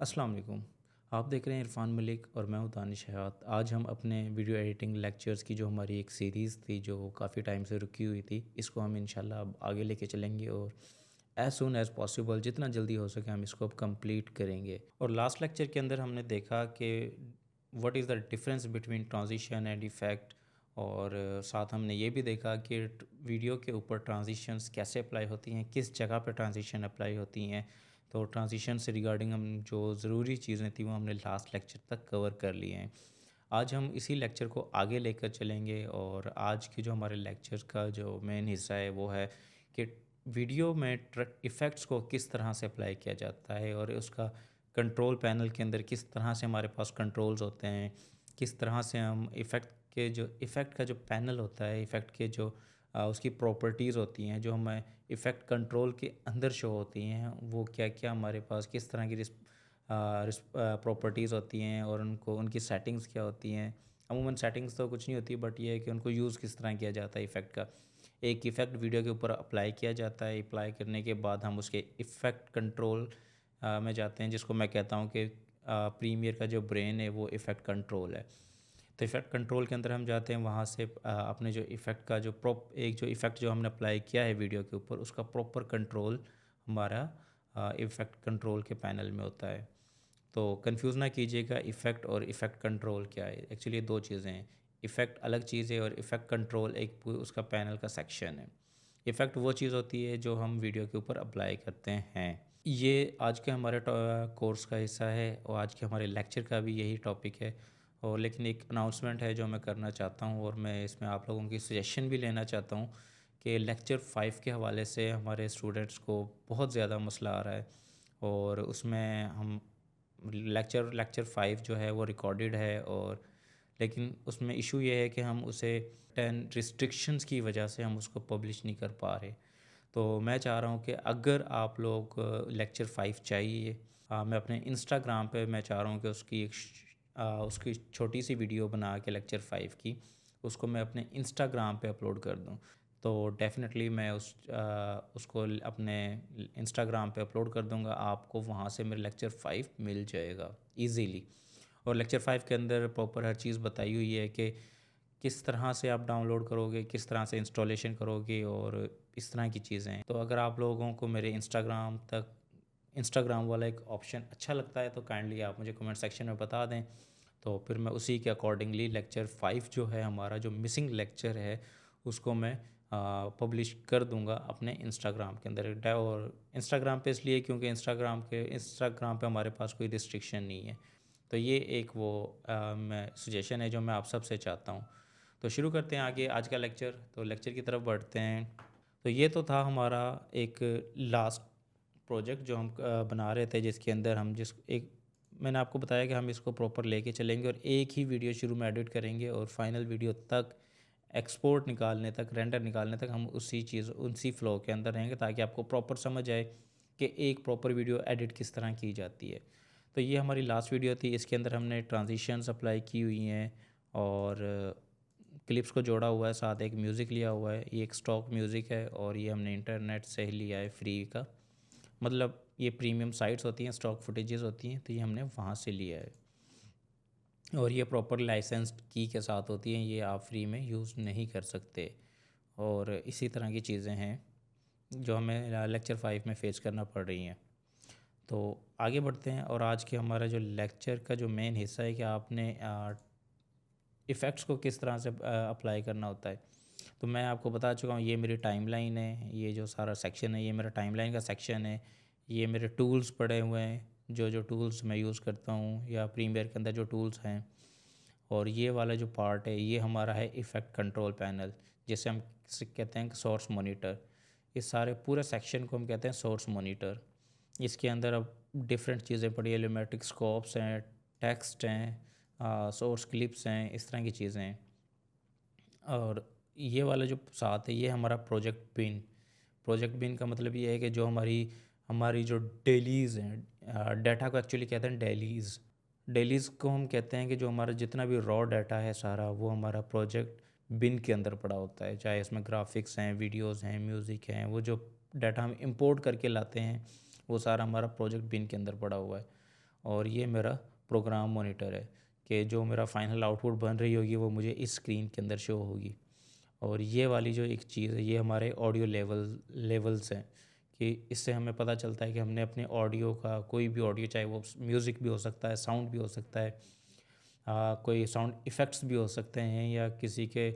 अस्सलाम वालेकुम। आप देख रहे हैं इरफान मलिक और मैं हूं दानिश हयात। आज हम अपने वीडियो एडिटिंग लेक्चर्स की जो हमारी एक सीरीज़ थी जो काफ़ी टाइम से रुकी हुई थी, इसको हम इंशाल्लाह अब आगे लेके चलेंगे और एज़ सून एज़ पॉसिबल जितना जल्दी हो सके हम इसको अब कंप्लीट करेंगे। और लास्ट लेक्चर के अंदर हमने देखा कि what is the difference between transition and effect, और साथ हमने ये भी देखा कि वीडियो के ऊपर ट्रांजिशंस कैसे अप्लाई होती हैं, किस जगह पर ट्रांजिशन अप्लाई होती हैं। तो ट्रांजिशन से रिगार्डिंग हम जो ज़रूरी चीज़ें थी वो हमने लास्ट लेक्चर तक कवर कर लिए हैं। आज हम इसी लेक्चर को आगे लेकर चलेंगे और आज की जो हमारे लेक्चर का जो मेन हिस्सा है वो है कि वीडियो में इफ़ेक्ट्स को किस तरह से अप्लाई किया जाता है और उसका कंट्रोल पैनल के अंदर किस तरह से हमारे पास कंट्रोल्स होते हैं, किस तरह से हम इफ़ेक्ट का जो पैनल होता है, इफ़ेक्ट के जो उसकी प्रॉपर्टीज़ होती हैं जो हमें इफ़ेक्ट कंट्रोल के अंदर शो होती हैं, वो क्या क्या हमारे पास किस तरह की प्रॉपर्टीज़ होती हैं और उनको उनकी सेटिंग्स क्या होती हैं। अमूमन सेटिंग्स तो कुछ नहीं होती, बट ये है कि उनको यूज़ किस तरह किया जाता है इफ़ेक्ट का। एक इफ़ेक्ट वीडियो के ऊपर अप्लाई किया जाता है, अप्लाई करने के बाद हम उसके इफ़ेक्ट कंट्रोल में जाते हैं, जिसको मैं कहता हूँ कि प्रीमियर का जो ब्रेन है वो इफ़ेक्ट कंट्रोल है। तो इफ़ेक्ट कंट्रोल के अंदर हम जाते हैं, वहाँ से अपने जो इफ़ेक्ट का जो एक जो इफ़ेक्ट जो हमने अप्लाई किया है वीडियो के ऊपर, उसका प्रॉपर कंट्रोल हमारा इफ़ेक्ट कंट्रोल के पैनल में होता है। तो कंफ्यूज ना कीजिएगा, इफ़ेक्ट और इफ़ेक्ट कंट्रोल क्या है। एक्चुअली दो चीज़ें हैं। इफ़ेक्ट अलग चीज़ है और इफ़ेक्ट कंट्रोल एक उसका पैनल का सेक्शन है। इफ़ेक्ट वो चीज़ होती है जो हम वीडियो के ऊपर अप्लाई करते हैं। ये आज के हमारे कोर्स का हिस्सा है और आज के हमारे लेक्चर का भी यही टॉपिक है। और लेकिन एक अनाउंसमेंट है जो मैं करना चाहता हूँ और मैं इसमें आप लोगों की सजेशन भी लेना चाहता हूँ कि लेक्चर 5 के हवाले से हमारे स्टूडेंट्स को बहुत ज़्यादा मसला आ रहा है। और उसमें हम लेक्चर 5 जो है वो रिकॉर्डेड है, और लेकिन उसमें इशू ये है कि हम उसे 10 रिस्ट्रिक्शंस की वजह से हम उसको पब्लिश नहीं कर पा रहे। तो मैं चाह रहा हूँ कि अगर आप लोग लेक्चर 5 चाहिए, मैं अपने इंस्टाग्राम पे मैं चाह रहा हूँ कि उसकी छोटी सी वीडियो बना के लेक्चर 5 की उसको मैं अपने इंस्टाग्राम पे अपलोड कर दूँ। तो डेफ़िनेटली मैं उसको अपने इंस्टाग्राम पे अपलोड कर दूँगा, आपको वहाँ से मेरे लेक्चर 5 मिल जाएगा ईज़िली। और लेक्चर 5 के अंदर प्रॉपर हर चीज़ बताई हुई है कि किस तरह से आप डाउनलोड करोगे, किस तरह से इंस्टॉलेशन करोगे और इस तरह की चीज़ें। तो अगर आप लोगों को मेरे इंस्टाग्राम वाला एक ऑप्शन अच्छा लगता है तो काइंडली आप मुझे कमेंट सेक्शन में बता दें। तो फिर मैं उसी के अकॉर्डिंगली लेक्चर 5 जो है हमारा जो मिसिंग लेक्चर है उसको मैं पब्लिश कर दूंगा अपने इंस्टाग्राम के अंदर। और इंस्टाग्राम पे इसलिए क्योंकि इंस्टाग्राम पे हमारे पास कोई रिस्ट्रिक्शन नहीं है। तो ये एक वो मैं सजेशन है जो मैं आप सबसे चाहता हूँ। तो शुरू करते हैं आगे आज का लेक्चर। तो लेक्चर की तरफ बढ़ते हैं। तो ये तो था हमारा एक लास्ट प्रोजेक्ट जो हम बना रहे थे, जिसके अंदर हम जिस एक मैंने आपको बताया कि हम इसको प्रॉपर लेके चलेंगे और एक ही वीडियो शुरू में एडिट करेंगे और फाइनल वीडियो तक एक्सपोर्ट निकालने तक, रेंडर निकालने तक हम उसी फ़्लो के अंदर रहेंगे, ताकि आपको प्रॉपर समझ आए कि एक प्रॉपर वीडियो एडिट किस तरह की जाती है। तो ये हमारी लास्ट वीडियो थी, इसके अंदर हमने ट्रांजिशंस अप्लाई की हुई हैं और क्लिप्स को जोड़ा हुआ है, साथ एक म्यूज़िक लिया हुआ है। ये एक स्टॉक म्यूज़िक है और ये हमने इंटरनेट से ही लिया है फ्री का, मतलब ये प्रीमियम साइट्स होती हैं, स्टॉक फुटेजेस होती हैं, तो ये हमने वहाँ से लिया है। और ये प्रॉपर लाइसेंस्ड की के साथ होती हैं, ये आप फ्री में यूज़ नहीं कर सकते। और इसी तरह की चीज़ें हैं जो हमें लेक्चर 5 में फ़ेस करना पड़ रही हैं। तो आगे बढ़ते हैं और आज के हमारा जो लेक्चर का जो मेन हिस्सा है कि आपने इफ़ेक्ट्स को किस तरह से अप्लाई करना होता है। तो मैं आपको बता चुका हूँ, ये मेरी टाइमलाइन है, ये जो सारा सेक्शन है ये मेरा टाइमलाइन का सेक्शन है। ये मेरे टूल्स पड़े हुए हैं, जो जो टूल्स मैं यूज़ करता हूँ या प्रीमियर के अंदर जो टूल्स हैं। और ये वाला जो पार्ट है ये हमारा है इफ़ेक्ट कंट्रोल पैनल, जिसे हम कहते हैं सोर्स मॉनिटर। इस सारे पूरे सेक्शन को हम कहते हैं सोर्स मॉनिटर। इसके अंदर अब डिफरेंट चीज़ें पड़ी, एलिमेट्रिक स्कोप्स हैं, टेक्स्ट हैं, सोर्स क्लिप्स हैं, इस तरह की चीज़ें हैं। और ये वाला जो साथ है ये हमारा प्रोजेक्ट बिन का मतलब ये है कि जो हमारी हमारी जो डेलीज़ हैं, डाटा को एक्चुअली कहते हैं डेलीज़ को हम कहते हैं कि जो हमारा जितना भी रॉ डाटा है सारा वो हमारा प्रोजेक्ट बिन के अंदर पड़ा होता है। चाहे इसमें ग्राफिक्स हैं, वीडियोस हैं, म्यूज़िक हैं, वो जो डाटा हम इंपोर्ट करके लाते हैं वो सारा हमारा प्रोजेक्ट बिन के अंदर पड़ा हुआ है। और ये मेरा प्रोग्राम मॉनिटर है कि जो मेरा फाइनल आउटपुट बन रही होगी वो मुझे इस स्क्रीन के अंदर शो होगी। और ये वाली जो एक चीज़ है ये हमारे ऑडियो लेवल्स हैं कि इससे हमें पता चलता है कि हमने अपने ऑडियो का कोई भी ऑडियो, चाहे वो म्यूज़िक भी हो सकता है, साउंड भी हो सकता है, कोई साउंड इफ़ेक्ट्स भी हो सकते हैं, या किसी के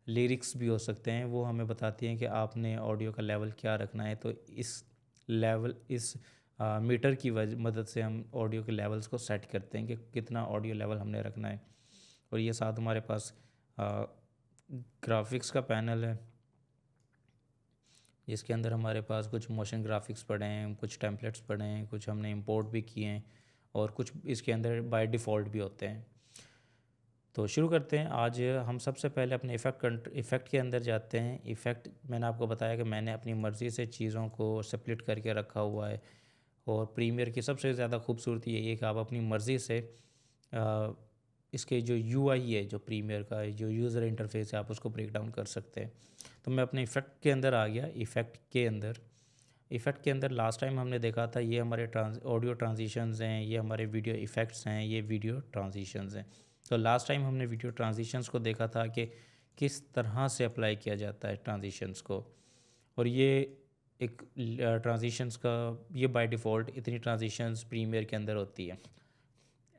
लिरिक्स भी हो सकते हैं, वो हमें बताती हैं कि आपने ऑडियो का लेवल क्या रखना है। तो इस मीटर की मदद से हम ऑडियो के लेवल्स को सेट करते हैं कि कितना ऑडियो लेवल हमने रखना है। और ये साथ हमारे पास ग्राफिक्स का पैनल है जिसके अंदर हमारे पास कुछ मोशन ग्राफिक्स पड़े हैं, कुछ टेम्पलेट्स पड़े हैं, कुछ हमने इंपोर्ट भी किए हैं और कुछ इसके अंदर बाय डिफ़ॉल्ट भी होते हैं। तो शुरू करते हैं। आज हम सबसे पहले अपने इफ़ेक्ट के अंदर जाते हैं। इफ़ेक्ट मैंने आपको बताया कि मैंने अपनी मर्ज़ी से चीज़ों को स्प्लिट करके रखा हुआ है। और प्रीमियर की सबसे ज़्यादा खूबसूरती यही है कि आप अपनी मर्ज़ी से इसके जो यूआई है, जो प्रीमियर का जो यूज़र इंटरफेस है, आप उसको ब्रेक डाउन कर सकते हैं। तो मैं अपने इफ़ेक्ट के अंदर आ गया। इफ़ेक्ट के अंदर लास्ट टाइम हमने देखा था ये हमारे ऑडियो ट्रांजिशंस हैं, ये हमारे वीडियो इफ़ेक्ट्स हैं, ये वीडियो ट्रांजिशंस हैं। तो लास्ट टाइम हमने वीडियो ट्रांजिशंस को देखा था कि किस तरह से अप्लाई किया जाता है ट्रांजिशंस को। और ये एक ट्रांजिशंस का ये बाय डिफ़ॉल्ट इतनी ट्रांजिशंस प्रीमियर के अंदर होती है।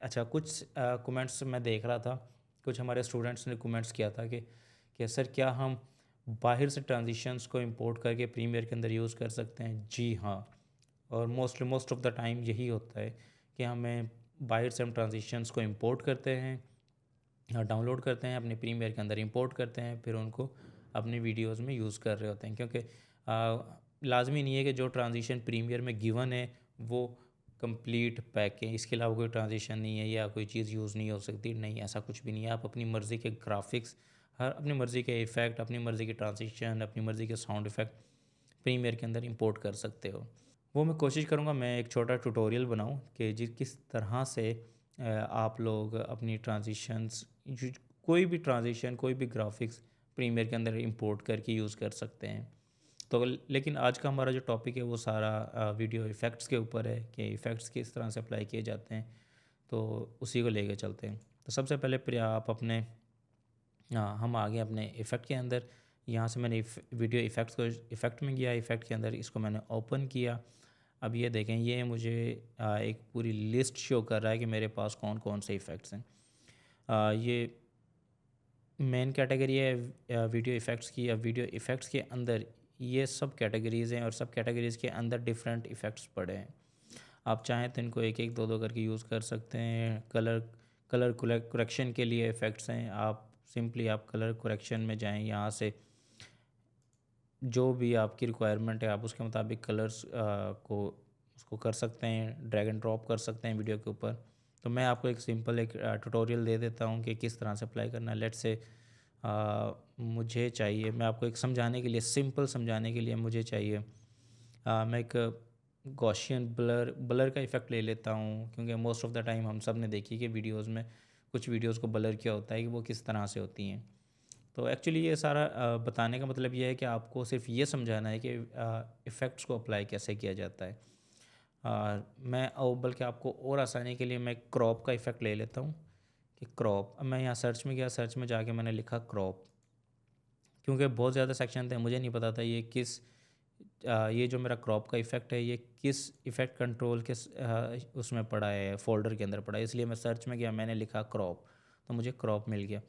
अच्छा, कुछ कमेंट्स मैं देख रहा था, कुछ हमारे स्टूडेंट्स ने कमेंट्स किया था कि सर क्या हम बाहर से ट्रांजिशंस को इंपोर्ट करके प्रीमियर के अंदर यूज़ कर सकते हैं? जी हाँ। और मोस्ट ऑफ द टाइम यही होता है कि हमें बाहर से हम ट्रांजिशंस को इंपोर्ट करते हैं, डाउनलोड करते हैं, अपने प्रीमियर के अंदर इंपोर्ट करते हैं, फिर उनको अपनी वीडियोस में यूज़ कर रहे होते हैं। क्योंकि लाजमी नहीं है कि जो ट्रांजिशन प्रीमियर में गिवन है वो कंप्लीट पैक है, इसके अलावा कोई ट्रांजिशन नहीं है या कोई चीज़ यूज़ नहीं हो सकती। नहीं, ऐसा कुछ भी नहीं है। आप अपनी मर्ज़ी के ग्राफिक्स, हर अपनी मर्ज़ी के इफ़ेक्ट, अपनी मर्ज़ी के ट्रांजिशन, अपनी मर्ज़ी के साउंड इफ़ेक्ट प्रीमियर के अंदर इंपोर्ट कर सकते हो। वो मैं कोशिश करूँगा मैं एक छोटा ट्यूटोरियल बनाऊँ कि किस तरह से आप लोग अपनी ट्रांजिशंस, कोई भी ट्रांजिशन, कोई भी ग्राफिक्स प्रीमियर के अंदर इंपोर्ट करके यूज़ कर सकते हैं। तो लेकिन आज का हमारा जो टॉपिक है वो सारा वीडियो इफ़ेक्ट्स के ऊपर है कि इफ़ेक्ट्स किस तरह से अप्लाई किए जाते हैं। तो उसी को लेके चलते हैं। तो सबसे पहले आप अपने हम आ गए अपने इफ़ेक्ट के अंदर। यहाँ से मैंने वीडियो इफ़ेक्ट्स को इफ़ेक्ट में गया, इफ़ेक्ट के अंदर इसको मैंने ओपन किया। अब ये देखें, ये मुझे एक पूरी लिस्ट शो कर रहा है कि मेरे पास कौन कौन से इफ़ेक्ट्स हैं। ये मेन कैटेगरी है वीडियो इफ़ेक्ट्स की। अब वीडियो इफ़ेक्ट्स के अंदर ये सब कैटेगरीज़ हैं और सब कैटेगरीज़ के अंदर डिफरेंट इफ़ेक्ट्स पड़े हैं। आप चाहें तो इनको एक एक दो दो करके यूज़ कर सकते हैं। कलर करेक्शन के लिए इफ़ेक्ट्स हैं। आप सिंपली आप कलर करेक्शन में जाएं, यहाँ से जो भी आपकी रिक्वायरमेंट है आप उसके मुताबिक कलर्स को उसको कर सकते हैं, ड्रैग एंड ड्रॉप कर सकते हैं वीडियो के ऊपर। तो मैं आपको एक सिंपल एक ट्यूटोरियल दे देता हूँ कि किस तरह से अप्लाई करना है। लेट्स से मुझे चाहिए, मैं आपको एक समझाने के लिए, सिंपल समझाने के लिए मुझे चाहिए, मैं एक गॉसियन ब्लर का इफ़ेक्ट ले लेता हूँ। क्योंकि मोस्ट ऑफ़ द टाइम हम सब ने देखी कि वीडियोज़ में कुछ वीडियोज़ को ब्लर किया होता है कि वो किस तरह से होती हैं। तो एक्चुअली ये सारा बताने का मतलब ये है कि आपको सिर्फ ये समझाना है कि इफ़ेक्ट्स को अप्लाई कैसे किया जाता है। मैं बल्कि आपको और आसानी के लिए मैं क्रॉप का इफ़ेक्ट ले लेता हूँ कि क्रॉप। अब मैं यहाँ सर्च में गया, सर्च में जाके मैंने लिखा क्रॉप, क्योंकि बहुत ज़्यादा सेक्शन थे, मुझे नहीं पता था ये जो मेरा क्रॉप का इफ़ेक्ट है ये किस इफ़ेक्ट कंट्रोल के उसमें पड़ा है, फ़ोल्डर के अंदर पड़ा है। इसलिए मैं सर्च में गया, मैंने लिखा क्रॉप, तो मुझे क्रॉप मिल गया।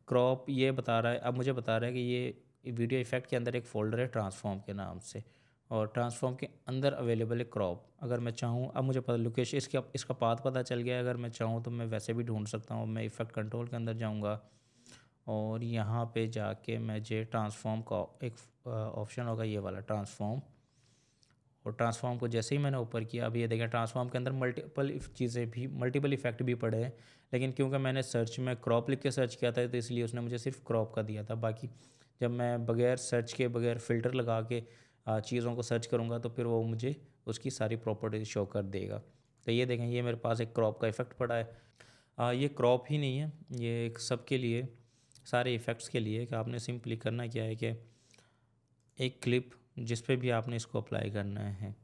क्रॉप ये बता रहा है, अब मुझे बता रहा है कि ये वीडियो इफ़ेक्ट के अंदर एक फ़ोल्डर है ट्रांसफॉर्म के नाम से, और ट्रांसफॉर्म के अंदर अवेलेबल है क्रॉप। अगर मैं चाहूँ, अब मुझे पता लोकेशन इसका पाथ पता चल गया। अगर मैं चाहूँ तो मैं वैसे भी ढूंढ सकता हूँ। मैं इफ़ेक्ट कंट्रोल के अंदर जाऊँगा और यहाँ पे जाके मुझे ट्रांसफॉर्म का एक ऑप्शन होगा, ये वाला ट्रांसफॉर्म। और ट्रांसफॉर्म को जैसे ही मैंने ऊपर किया, अब ये देखें ट्रांसफॉर्म के अंदर मल्टीपल इफ़ेक्ट भी पड़े हैं। लेकिन क्योंकि मैंने सर्च में क्रॉप लिख के सर्च किया था तो इसलिए उसने मुझे सिर्फ क्रॉप का दिया था। बाकी जब मैं बगैर सर्च के, बगैर फ़िल्टर लगा के चीज़ों को सर्च करूँगा तो फिर वो मुझे उसकी सारी प्रॉपर्टीज शो कर देगा। तो ये देखें, ये मेरे पास एक क्रॉप का इफ़ेक्ट पड़ा है। ये क्रॉप ही नहीं है, ये एक सबके लिए, सारे इफ़ेक्ट्स के लिए, कि आपने सिंपली करना क्या है कि एक क्लिप जिस पे भी आपने इसको अप्लाई करना है,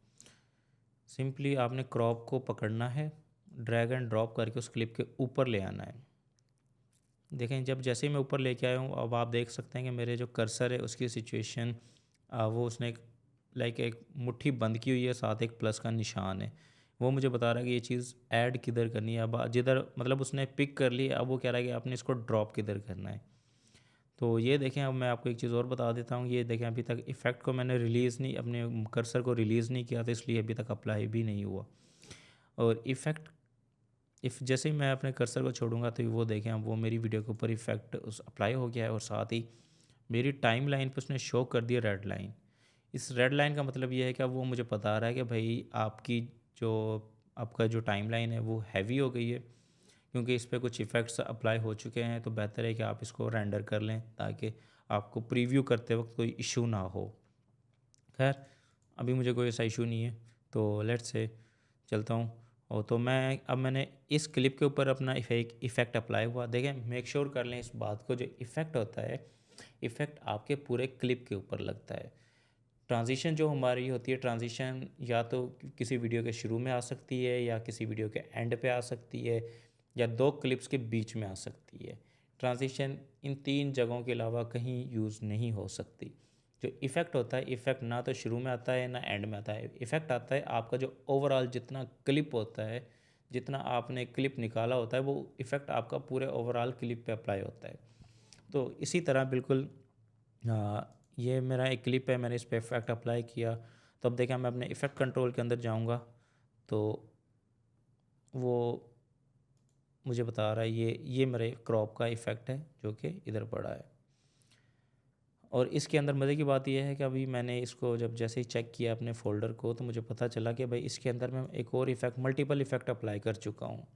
सिंपली आपने क्रॉप को पकड़ना है ड्रैग एंड ड्रॉप करके उस क्लिप के ऊपर ले आना है। देखें जब जैसे ही मैं ऊपर लेके आया हूँ, अब आप देख सकते हैं कि मेरे जो कर्सर है उसकी सिचुएशन वो उसने एक मुट्ठी बंद की हुई है, साथ एक प्लस का निशान है। वो मुझे बता रहा है कि ये चीज़ ऐड किधर करनी है। अब जिधर मतलब उसने पिक कर ली, अब वो कह रहा है कि आपने इसको ड्रॉप किधर करना है। तो ये देखें, अब मैं आपको एक चीज़ और बता देता हूँ। ये देखें अभी तक इफ़ेक्ट को मैंने रिलीज़ नहीं, अपने कर्सर को रिलीज़ नहीं किया था, इसलिए अभी तक अप्लाई भी नहीं हुआ। और इफ़ेक्ट जैसे ही मैं अपने कर्सर को छोड़ूंगा तो वो देखें, अब वो मेरी वीडियो के ऊपर इफ़ेक्ट उस अप्लाई हो गया है, और साथ ही मेरी टाइम लाइन पर उसने शो कर दिया रेड लाइन। इस रेड लाइन का मतलब ये है कि अब वो मुझे बता रहा है कि भाई जो आपका जो टाइम लाइन है वो हैवी हो गई है, क्योंकि इस पर कुछ इफ़ेक्ट्स अप्लाई हो चुके हैं। तो बेहतर है कि आप इसको रेंडर कर लें ताकि आपको प्रीव्यू करते वक्त कोई इशू ना हो। खैर, अभी मुझे कोई ऐसा इशू नहीं है, तो लेट्स से चलता हूँ। और तो मैंने इस क्लिप के ऊपर अपना इफ़ेक्ट अप्लाई हुआ। देखें, मेक श्योर कर लें इस बात को, जो इफ़ेक्ट होता है, इफ़ेक्ट आपके पूरे क्लिप के ऊपर लगता है। ट्रांजिशन जो हमारी होती है, ट्रांजिशन या तो किसी वीडियो के शुरू में आ सकती है, या किसी वीडियो के एंड पे आ सकती है, या दो क्लिप्स के बीच में आ सकती है। ट्रांजिशन इन तीन जगहों के अलावा कहीं यूज़ नहीं हो सकती। जो इफ़ेक्ट होता है, इफ़ेक्ट ना तो शुरू में आता है ना एंड में आता है। इफ़ेक्ट आता है आपका जो ओवरऑल जितना क्लिप होता है, जितना आपने क्लिप निकाला होता है, वो इफ़ेक्ट आपका पूरे ओवरऑल क्लिप पे अप्लाई होता है। तो इसी तरह बिल्कुल ये मेरा एक क्लिप है, मैंने इस पर इफ़ेक्ट अप्लाई किया। तो अब देखिए, मैं अपने इफ़ेक्ट कंट्रोल के अंदर जाऊंगा तो वो मुझे बता रहा है ये मेरे क्रॉप का इफ़ेक्ट है जो कि इधर पड़ा है। और इसके अंदर मज़े की बात यह है कि अभी मैंने इसको जब जैसे ही चेक किया अपने फ़ोल्डर को, तो मुझे पता चला कि भाई इसके अंदर मैं एक और इफ़ेक्ट, मल्टीपल इफ़ेक्ट अप्लाई कर चुका हूँ।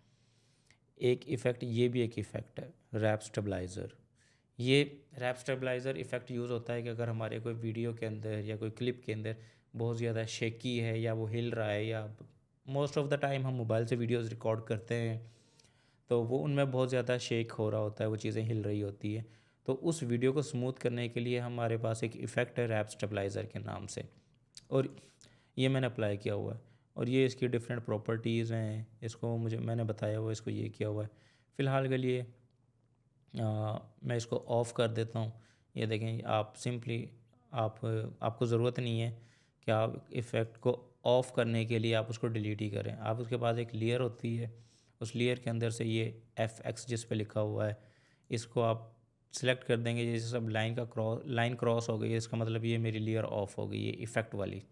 एक इफ़ेक्ट, ये भी एक इफ़ेक्ट है, रैप स्टेबलाइज़र। ये रैप स्टेबलाइज़र इफ़ेक्ट यूज़ होता है कि अगर हमारे कोई वीडियो के अंदर या कोई क्लिप के अंदर बहुत ज़्यादा शेकी है, या वो हिल रहा है, या मोस्ट ऑफ़ द टाइम हम मोबाइल से वीडियोज़ रिकॉर्ड करते हैं, तो वो उनमें बहुत ज़्यादा शेक हो रहा होता है, वो चीज़ें हिल रही होती है। तो उस वीडियो को स्मूथ करने के लिए हमारे पास एक इफ़ेक्ट है रैप स्टेबलाइज़र के नाम से, और ये मैंने अप्लाई किया हुआ है। और ये इसकी डिफरेंट प्रॉपर्टीज़ हैं, इसको मैंने बताया हुआ है, इसको ये किया हुआ है। फ़िलहाल के लिए मैं इसको ऑफ़ कर देता हूँ। ये देखें, आप सिंपली आपको ज़रूरत नहीं है कि आप इफ़ेक्ट को ऑफ़ करने के लिए आप उसको डिलीट ही करें। आप उसके पास एक लेयर होती है, उस लेयर के अंदर से ये FX जिस पे लिखा हुआ है, इसको आप सिलेक्ट कर देंगे। जैसे सब लाइन क्रॉस हो गई है, इसका मतलब ये मेरी लेयर ऑफ़ हो गई है इफ़ेक्ट वाली,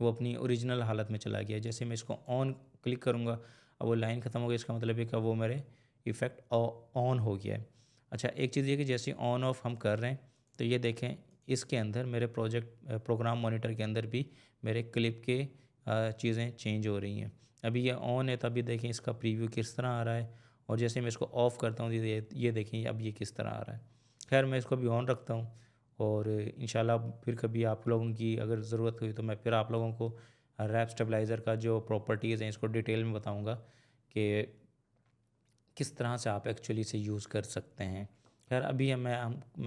वो अपनी ओरिजिनल हालत में चला गया। जैसे मैं इसको ऑन क्लिक करूँगा, अब वो लाइन ख़त्म हो गई, इसका मतलब है कि वो मेरे इफ़ेक्ट ऑन हो गया है। अच्छा, एक चीज़ ये कि जैसे ऑन ऑफ हम कर रहे हैं, तो ये देखें इसके अंदर मेरे प्रोग्राम मॉनिटर के अंदर भी मेरे क्लिप के चीज़ें चेंज हो रही हैं। अभी ये ऑन है, तभी देखें इसका प्रीव्यू किस तरह आ रहा है, और जैसे मैं इसको ऑफ़ करता हूँ, ये देखें अब ये किस तरह आ रहा है। खैर, मैं इसको अभी ऑन रखता हूँ, और इंशाल्लाह फिर कभी आप लोगों की अगर ज़रूरत हुई तो मैं फिर आप लोगों को रैप स्टेबलाइज़र का जो प्रॉपर्टीज़ हैं इसको डिटेल में बताऊँगा कि किस तरह से आप एक्चुअली इसे यूज़ कर सकते हैं। खैर, अभी मैं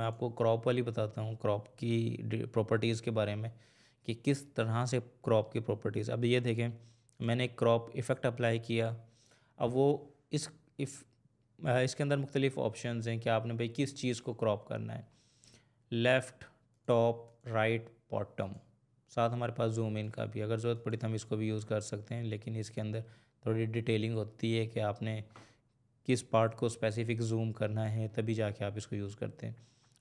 आपको क्रॉप वाली बताता हूँ, क्रॉप की प्रॉपर्टीज़ के बारे में, कि किस तरह से क्रॉप की प्रॉपर्टीज़। अब ये देखें, मैंने एक क्रॉप इफ़ेक्ट अप्लाई किया। अब वो इस इफ़ इसके अंदर मुख्तलिफ़ ऑप्शंस हैं कि आपने भाई किस चीज़ को क्रॉप करना है, लेफ़्ट, टॉप, राइट, बॉटम। साथ हमारे पास ज़ूम इन का भी, अगर ज़रूरत पड़ी तो हम इसको भी यूज़ कर सकते हैं, लेकिन इसके अंदर थोड़ी डिटेलिंग होती है कि आपने किस पार्ट को स्पेसिफिक ज़ूम करना है, तभी जाके आप इसको यूज़ करते हैं।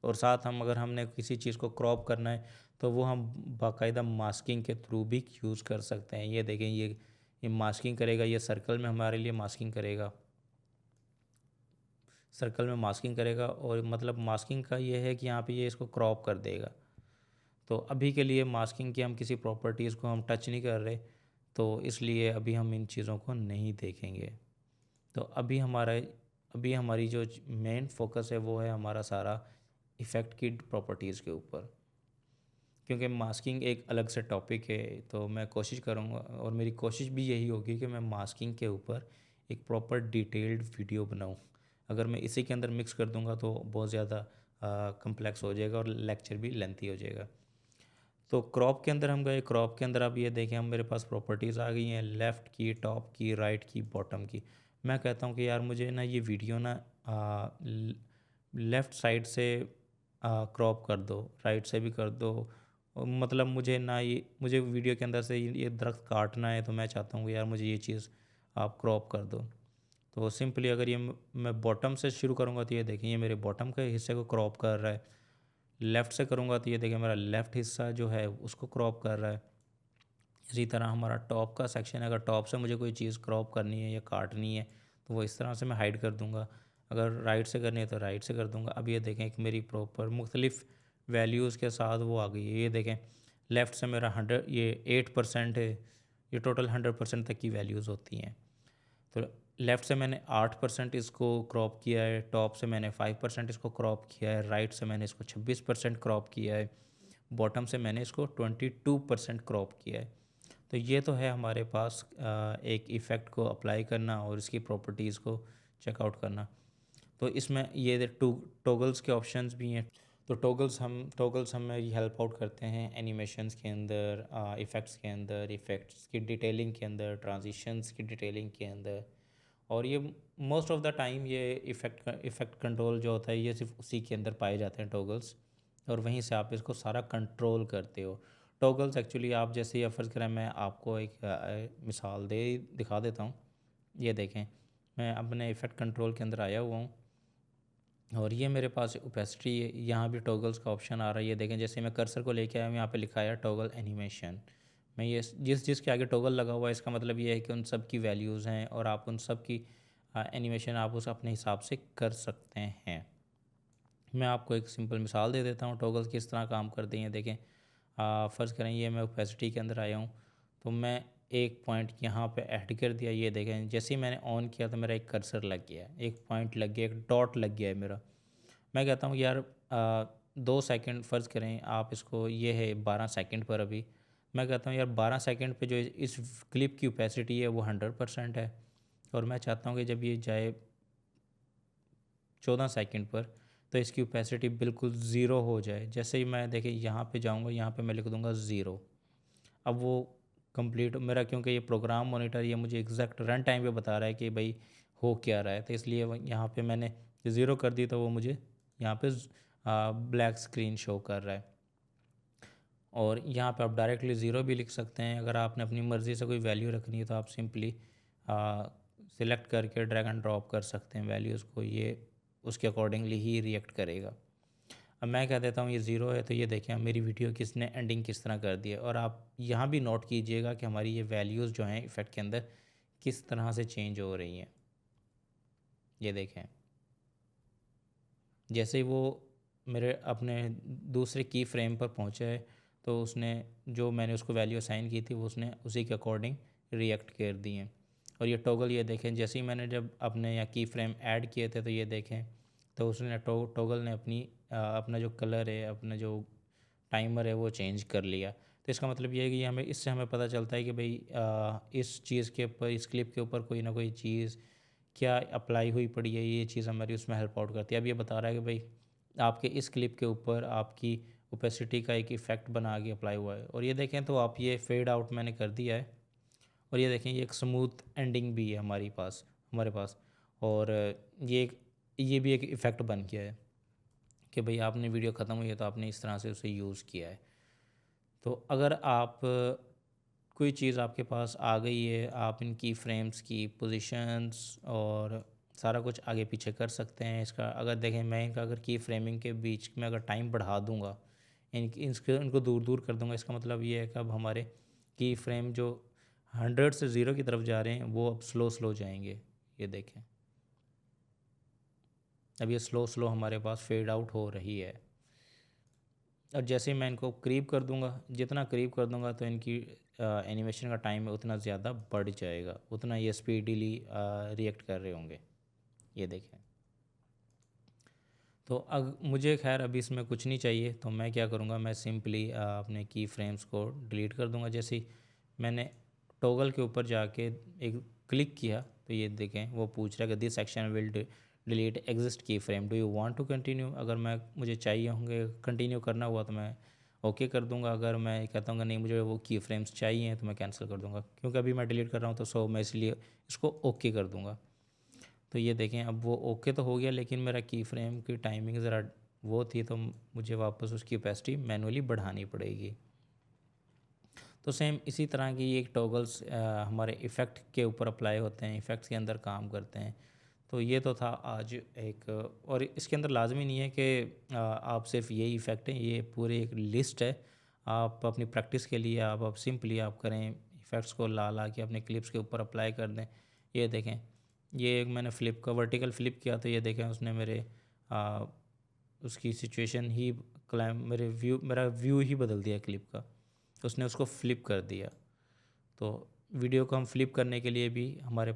और साथ अगर हमने किसी चीज़ को क्रॉप करना है, तो वो हम बाकायदा मास्किंग के थ्रू भी यूज़ कर सकते हैं। ये देखें, ये मास्किंग करेगा, ये सर्कल में हमारे लिए मास्किंग करेगा, सर्कल में मास्किंग करेगा, और मतलब मास्किंग का ये है कि यहाँ पे ये इसको क्रॉप कर देगा। तो अभी के लिए मास्किंग की हम किसी प्रॉपर्टीज़ को हम टच नहीं कर रहे, तो इसलिए अभी हम इन चीज़ों को नहीं देखेंगे। तो अभी हमारी जो मेन फोकस है वो है हमारा सारा इफ़ेक्ट की प्रॉपर्टीज़ के ऊपर, क्योंकि मास्किंग एक अलग से टॉपिक है। तो मैं कोशिश करूँगा, और मेरी कोशिश भी यही होगी कि मैं मास्किंग के ऊपर एक प्रॉपर डिटेल्ड वीडियो बनाऊँ। अगर मैं इसी के अंदर मिक्स कर दूँगा तो बहुत ज़्यादा कम्प्लेक्स हो जाएगा और लेक्चर भी लेंथी हो जाएगा। तो क्रॉप के अंदर हम गए, क्रॉप के अंदर अब ये देखें हम मेरे पास प्रॉपर्टीज़ आ गई हैं, लेफ़्ट की, टॉप की, राइट की, बॉटम की। मैं कहता हूँ कि यार मुझे ना ये वीडियो ना लेफ़्ट साइड से क्रॉप कर दो, राइट से भी कर दो। मतलब मुझे ना ये मुझे वीडियो के अंदर से ये दरख्त काटना है, तो मैं चाहता हूँ कि यार मुझे ये चीज़ आप क्रॉप कर दो। तो सिंपली अगर ये मैं बॉटम से शुरू करूँगा तो ये देखें ये मेरे बॉटम के हिस्से को क्रॉप कर रहा है। लेफ़्ट से करूँगा तो ये देखिए मेरा लेफ़्ट हिस्सा जो है उसको क्रॉप कर रहा है। इसी तरह हमारा टॉप का सेक्शन है, अगर टॉप से मुझे कोई चीज़ क्रॉप करनी है या काटनी है तो वो इस तरह से मैं हाइड कर दूँगा। अगर राइट से करनी है तो राइट से कर दूँगा। अब ये देखें कि मेरी प्रॉपर मुख्तलिफ़ वैल्यूज़ के साथ वो आ गई है। ये देखें लेफ़्ट से मेरा 100 ये 8% है, ये टोटल 100% तक की वैल्यूज़ होती हैं। तो लेफ़्ट से मैंने 8% इसको क्रॉप किया है, टॉप से मैंने 5% इसको क्रॉप किया है, राइट से मैंने इसको 26% क्रॉप किया है, बॉटम से मैंने इसको 22% क्रॉप किया है। तो ये तो है हमारे पास एक इफ़ेक्ट को अप्लाई करना और इसकी प्रॉपर्टीज़ को चेकआउट करना। तो इसमें ये टॉगल्स के ऑप्शंस भी हैं। तो टॉगल्स हमें हेल्प आउट करते हैं एनिमेशंस के अंदर, इफ़ेक्ट्स के अंदर, इफ़ेक्ट्स की डिटेलिंग के अंदर, ट्रांजिशंस की डिटेलिंग के अंदर। और ये मोस्ट ऑफ़ द टाइम ये इफ़ेक्ट कंट्रोल जो होता है ये सिर्फ उसी के अंदर पाए जाते हैं टॉगल्स, और वहीं से आप इसको सारा कंट्रोल करते हो। टॉगल्स एक्चुअली आप जैसे ये फ़र्ज़ करें मैं आपको एक मिसाल दिखा देता हूँ। ये देखें मैं अपने इफ़ेक्ट कंट्रोल के अंदर आया हुआ हूँ और ये मेरे पास ओपेसिटी है, यहाँ भी टॉगल्स का ऑप्शन आ रहा है। ये देखें जैसे मैं कर्सर को लेके आया हूँ, यहाँ पे लिखा है टॉगल एनिमेशन। मैं ये जिसके आगे टॉगल लगा हुआ है इसका मतलब ये है कि उन सब की वैल्यूज़ हैं और आप उन सब की एनिमेशन आप उस अपने हिसाब से कर सकते हैं। मैं आपको एक सिंपल मिसाल दे देता हूँ टॉगल्स किस तरह काम करते हैं। देखें फ़र्ज़ करें ये मैं ओपेसिटी के अंदर आया हूँ, तो मैं एक पॉइंट यहाँ पे ऐड कर दिया। ये देखें जैसे ही मैंने ऑन किया तो मेरा एक कर्सर लग गया, एक पॉइंट लग गया, एक डॉट लग गया है मेरा। मैं कहता हूँ यार 2 सेकंड फ़र्ज़ करें आप इसको, ये है 12 सेकंड पर अभी। मैं कहता हूँ यार 12 सेकंड पे जो इस क्लिप की ओपेसिटी है वो 100% है, और मैं चाहता हूँ कि जब ये जाए 14 सेकंड पर तो इसकी ओपेसिटी बिल्कुल ज़ीरो हो जाए। जैसे ही मैं देखिए यहाँ पे जाऊँगा, यहाँ पे मैं लिख दूँगा ज़ीरो। अब वो कंप्लीट मेरा, क्योंकि ये प्रोग्राम मॉनिटर ये मुझे एग्जैक्ट रन टाइम पे बता रहा है कि भाई हो क्या रहा है, तो इसलिए यहाँ पे मैंने ज़ीरो कर दी तो वो मुझे यहाँ पे ब्लैक स्क्रीन शो कर रहा है। और यहाँ पे आप डायरेक्टली ज़ीरो भी लिख सकते हैं। अगर आपने अपनी मर्ज़ी से कोई वैल्यू रखनी है तो आप सिंपली सिलेक्ट करके ड्रैग एंड ड्रॉप कर सकते हैं वैल्यूज़ को, ये उसके अकॉर्डिंगली ही रिएक्ट करेगा। अब मैं कह देता हूँ ये ज़ीरो है, तो ये देखें मेरी वीडियो किसने एंडिंग किस तरह कर दी है। और आप यहाँ भी नोट कीजिएगा कि हमारी ये वैल्यूज़ जो हैं इफ़ेक्ट के अंदर किस तरह से चेंज हो रही हैं। ये देखें जैसे ही वो मेरे अपने दूसरे की फ्रेम पर पहुँचा है तो उसने जो मैंने उसको वैल्यू असाइन की थी वो उसने उसी के अकॉर्डिंग रिएक्ट कर दी हैं। और ये टॉगल ये देखें जैसे ही मैंने जब अपने यहाँ की फ्रेम ऐड किए थे तो ये देखें तो उसने टॉगल ने अपना जो कलर है, अपना जो टाइमर है वो चेंज कर लिया। तो इसका मतलब ये है कि हमें पता चलता है कि भाई इस चीज़ के ऊपर, इस क्लिप के ऊपर कोई ना कोई चीज़ क्या अप्लाई हुई पड़ी है, ये चीज़ हमारी उसमें हेल्प आउट करती है। अब ये बता रहा है कि भाई आपके इस क्लिप के ऊपर आपकी ओपेसिटी का एक इफ़ेक्ट बना के अप्लाई हुआ है। और ये देखें तो आप ये फेड आउट मैंने कर दिया है, और ये देखें ये एक स्मूथ एंडिंग भी है हमारे पास। और ये भी एक इफ़ेक्ट बन गया है कि भाई आपने वीडियो ख़त्म हुई है तो आपने इस तरह से उसे यूज़ किया है। तो अगर आप कोई चीज़ आपके पास आ गई है, आप इनकी फ्रेम्स की पोजीशंस और सारा कुछ आगे पीछे कर सकते हैं। इसका अगर देखें मैं इनका अगर की फ्रेमिंग के बीच में अगर टाइम बढ़ा दूंगा, इनको दूर दूर कर दूंगा, इसका मतलब ये है कि अब हमारे की फ्रेम जो 100 से ज़ीरो की तरफ जा रहे हैं वो अब स्लो स्लो जाएंगे। ये देखें अब ये स्लो स्लो हमारे पास फेड आउट हो रही है। और जैसे ही मैं इनको करीब कर दूंगा, जितना करीब कर दूंगा तो इनकी एनिमेशन का टाइम है उतना ज़्यादा बढ़ जाएगा, उतना ये स्पीडीली रिएक्ट कर रहे होंगे। ये देखें तो मुझे खैर अभी इसमें कुछ नहीं चाहिए, तो मैं क्या करूँगा, मैं सिंपली अपने की फ्रेम्स को डिलीट कर दूँगा। जैसे ही मैंने टॉगल के ऊपर जाके एक क्लिक किया तो ये देखें वो पूछ रहा है कि this section will delete exist key frame, do you want to continue. अगर मुझे चाहिए होंगे कंटिन्यू करना हुआ तो मैं ओके कर दूंगा। अगर मैं कहता हूँ कि नहीं मुझे वो की फ्रेम्स चाहिए तो मैं कैंसिल कर दूंगा, क्योंकि अभी मैं डिलीट कर रहा हूँ तो सो मैं इसलिए इसको ओके कर दूंगा। तो ये देखें अब वो ओके तो हो गया, लेकिन मेरा की फ्रेम की टाइमिंग ज़रा वो थी, तो मुझे वापस उसकी कैपेसिटी मैनुअली बढ़ानी पड़ेगी। तो सेम इसी तरह की एक टॉगल्स हमारे इफ़ेक्ट के ऊपर अप्लाई होते हैं, इफ़ेक्ट्स के अंदर काम करते हैं। तो ये तो था आज एक, और इसके अंदर लाजमी नहीं है कि आप सिर्फ यही इफ़ेक्ट हैं, ये पूरी एक लिस्ट है। आप अपनी प्रैक्टिस के लिए आप सिंपली आप करें, इफ़ेक्ट्स को ला ला के अपने क्लिप्स के ऊपर अप्लाई कर दें। ये देखें, ये एक मैंने फ्लिप का वर्टिकल फ्लिप किया तो ये देखें उसने मेरे आ, उसकी सिचुएशन ही क्लाइम मेरा व्यू ही बदल दिया क्लिप का, उसने उसको फ्लिप कर दिया। तो वीडियो को हम फ्लिप करने के लिए भी हमारे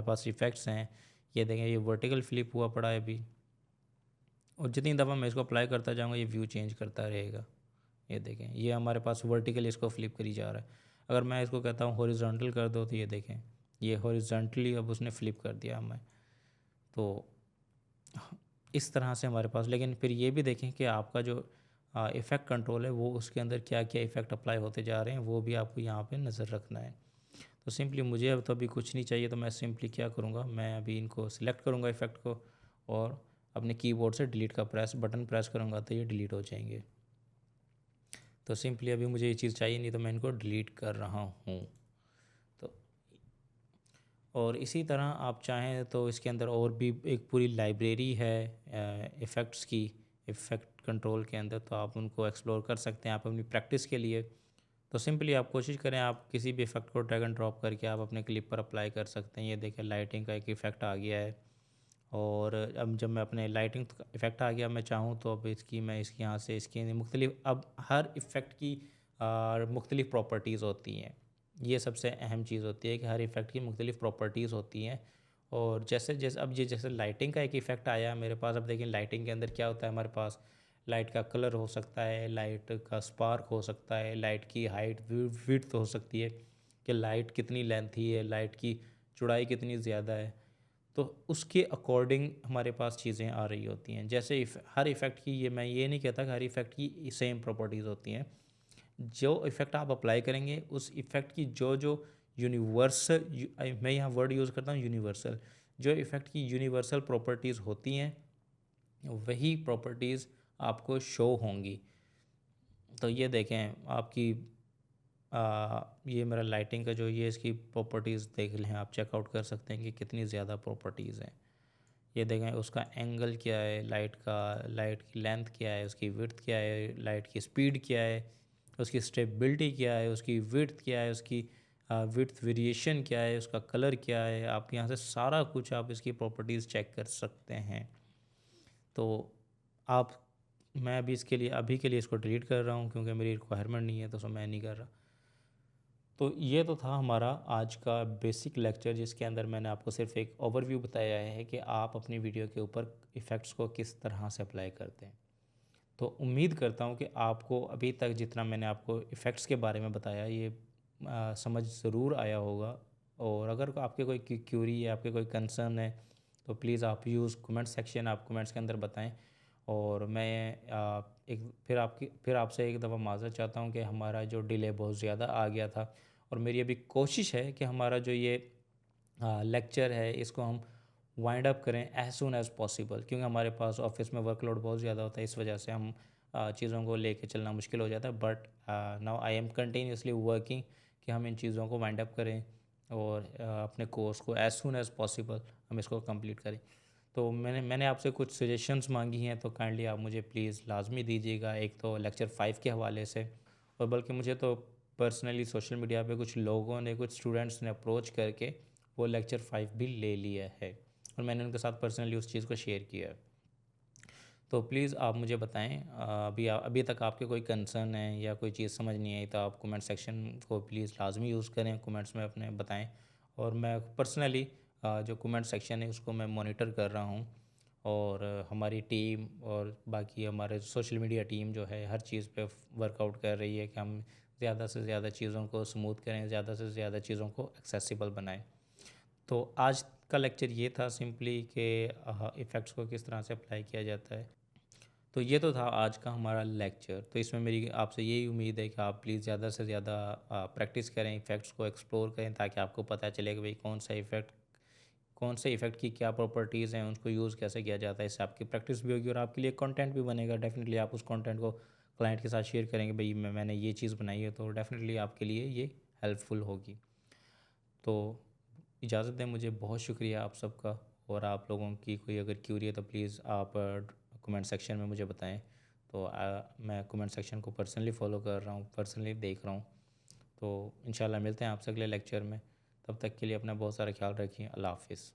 पास इफ़ेक्ट्स हैं। ये देखें, ये वर्टिकल फ्लिप हुआ पड़ा है अभी, और जितनी दफ़ा मैं इसको अप्लाई करता जाऊँगा ये व्यू चेंज करता रहेगा। ये देखें, ये हमारे पास वर्टिकल इसको फ्लिप करी जा रहा है। अगर मैं इसको कहता हूँ हॉरिजॉन्टल कर दो तो ये देखें, ये हॉरिजॉन्टली अब उसने फ्लिप कर दिया हमें। तो इस तरह से हमारे पास, लेकिन फिर ये भी देखें कि आपका जो इफ़ेक्ट कंट्रोल है वो उसके अंदर क्या क्या इफ़ेक्ट अप्लाई होते जा रहे हैं, वो भी आपको यहाँ पे नज़र रखना है। तो सिंपली मुझे अब तो अभी कुछ नहीं चाहिए, तो मैं सिंपली क्या करूँगा, मैं अभी इनको सिलेक्ट करूँगा इफ़ेक्ट को, और अपने कीबोर्ड से डिलीट का बटन प्रेस करूँगा तो ये डिलीट हो जाएंगे। तो सिंपली अभी मुझे ये चीज़ चाहिए नहीं, तो मैं इनको डिलीट कर रहा हूँ। तो और इसी तरह आप चाहें तो इसके अंदर और भी एक पूरी लाइब्रेरी है इफ़ेक्ट्स की, इफ़ेक्ट कंट्रोल के अंदर, तो आप उनको एक्सप्लोर कर सकते हैं आप अपनी प्रैक्टिस के लिए। तो सिंपली आप कोशिश करें, आप किसी भी इफ़ेक्ट को ड्रैग एंड ड्रॉप करके आप अपने क्लिप पर अप्लाई कर सकते हैं। ये देखें, लाइटिंग का एक इफ़ेक्ट आ गया है, और अब जब मैं अपने लाइटिंग का इफ़ेक्ट आ गया, मैं चाहूँ तो अब मैं इसकी यहाँ से इसकी मुख्तलिफ, अब हर इफ़ेक्ट की मुख्तलिफ़ प्रॉपर्टीज़ होती हैं। ये सबसे अहम चीज़ होती है कि हर इफ़ेक्ट की मुख्तलिफ़ प्रॉपर्टीज़ होती हैं। और जैसे जैसे अब ये जैसे लाइटिंग का एक इफ़ेक्ट आया मेरे पास, अब देखिए लाइटिंग के अंदर क्या होता है, हमारे पास लाइट का कलर हो सकता है, लाइट का स्पार्क हो सकता है, लाइट की हाइट विड्थ हो सकती है, कि लाइट कितनी लेंथी है, लाइट की चौड़ाई कितनी ज़्यादा है। तो उसके अकॉर्डिंग हमारे पास चीज़ें आ रही होती हैं। जैसे हर इफ़ेक्ट की, मैं ये नहीं कहता कि हर इफ़ेक्ट की सेम प्रॉपर्टीज़ होती हैं। जो इफ़ेक्ट आप अप्लाई करेंगे उस इफ़ेक्ट की जो जो यूनिवर्सल, मैं यहाँ वर्ड यूज़ करता हूँ यूनिवर्सल, जो इफ़ेक्ट की यूनिवर्सल प्रॉपर्टीज़ होती हैं वही प्रॉपर्टीज़ आपको शो होंगी। तो ये देखें आपकी ये मेरा लाइटिंग का जो ये इसकी प्रॉपर्टीज़ देख लें, आप चेकआउट कर सकते हैं कि कितनी ज़्यादा प्रॉपर्टीज़ हैं। ये देखें उसका एंगल क्या है, लाइट की लेंथ क्या है, उसकी विड्थ क्या है, लाइट की स्पीड क्या है, उसकी स्टेबिलिटी क्या है, उसकी विड्थ क्या है, उसकी विड्थ वेरिएशन क्या है, उसका कलर क्या है। आप यहाँ से सारा कुछ आप इसकी प्रॉपर्टीज़ चेक कर सकते हैं। तो आप मैं अभी के लिए इसको डिलीट कर रहा हूँ, क्योंकि मेरी रिक्वायरमेंट नहीं है, तो मैं नहीं कर रहा। तो ये तो था हमारा आज का बेसिक लेक्चर, जिसके अंदर मैंने आपको सिर्फ एक ओवरव्यू बताया है कि आप अपनी वीडियो के ऊपर इफ़ेक्ट्स को किस तरह से अप्लाई करते हैं। तो उम्मीद करता हूँ कि आपको अभी तक जितना मैंने आपको इफ़ेक्ट्स के बारे में बताया ये समझ ज़रूर आया होगा। और अगर आपके कोई क्यूरी या आपके कोई कंसर्न है तो प्लीज़ आप यूज़ कमेंट सेक्शन, आप कमेंट्स के अंदर बताएं। और मैं फिर आपसे एक दफ़ा माज़रत चाहता हूँ कि हमारा जो डिले बहुत ज़्यादा आ गया था, और मेरी अभी कोशिश है कि हमारा जो ये लेक्चर है इसको हम वाइंड अप करें एज सुन एज़ पॉसिबल, क्योंकि हमारे पास ऑफिस में वर्कलोड बहुत ज़्यादा होता है, इस वजह से हम चीज़ों को लेके चलना मुश्किल हो जाता है। But now I am continuously working कि हम इन चीज़ों को वाइंड अप करें, और अपने कोर्स को एज सुन एज़ पॉसिबल हम इसको कंप्लीट करें। तो मैंने आपसे कुछ सजेशंस मांगी हैं, तो काइंडली आप मुझे प्लीज़ लाजमी दीजिएगा। एक तो लेक्चर 5 के हवाले से, और बल्कि मुझे तो पर्सनली सोशल मीडिया पे कुछ लोगों ने, कुछ स्टूडेंट्स ने अप्रोच करके वो लेक्चर 5 भी ले लिया है, और मैंने उनके साथ पर्सनली उस चीज़ को शेयर किया है। तो प्लीज़ आप मुझे बताएं, अभी तक आपके कोई कंसर्न है या कोई चीज़ समझ नहीं आई तो आप कमेंट सेक्शन को प्लीज़ लाजमी यूज़ करें, कमेंट्स में अपने बताएं। और मैं पर्सनली जो कमेंट सेक्शन है उसको मैं मॉनिटर कर रहा हूँ, और हमारी टीम और बाकी हमारे सोशल मीडिया टीम जो है हर चीज़ पे वर्कआउट कर रही है कि हम ज़्यादा से ज़्यादा चीज़ों को स्मूथ करें, ज़्यादा से ज़्यादा चीज़ों को एक्सेसिबल बनाएं। तो आज का लेक्चर ये था सिंपली कि इफ़ेक्ट्स को किस तरह से अप्लाई किया जाता है। तो ये तो था आज का हमारा लेक्चर। तो इसमें मेरी आपसे यही उम्मीद है कि आप प्लीज़ ज़्यादा से ज़्यादा प्रैक्टिस करें, इफ़ेक्ट्स को एक्सप्लोर करें, ताकि आपको पता चले कि भाई कौन से इफ़ेक्ट की क्या प्रॉपर्टीज़ हैं, उसको यूज़ कैसे किया जाता है। इससे आपकी प्रैक्टिस भी होगी और आपके लिए कंटेंट भी बनेगा। डेफ़िनेटली आप उस कंटेंट को क्लाइंट के साथ शेयर करेंगे, भाई मैंने ये चीज़ बनाई है, तो डेफ़िनेटली आपके लिए ये हेल्पफुल होगी। तो इजाज़त दें मुझे, बहुत शुक्रिया आप सबका। और आप लोगों की कोई अगर क्यूरी है तो प्लीज़ आप कमेंट सेक्शन में मुझे बताएं। तो मैं कमेंट सेक्शन को पर्सनली फ़ॉलो कर रहा हूँ, पर्सनली देख रहा हूँ। तो इंशाल्लाह मिलते हैं आपसे अगले लेक्चर में। तब तक के लिए अपना बहुत सारा ख्याल रखिए। अल्लाह हाफ़िज़।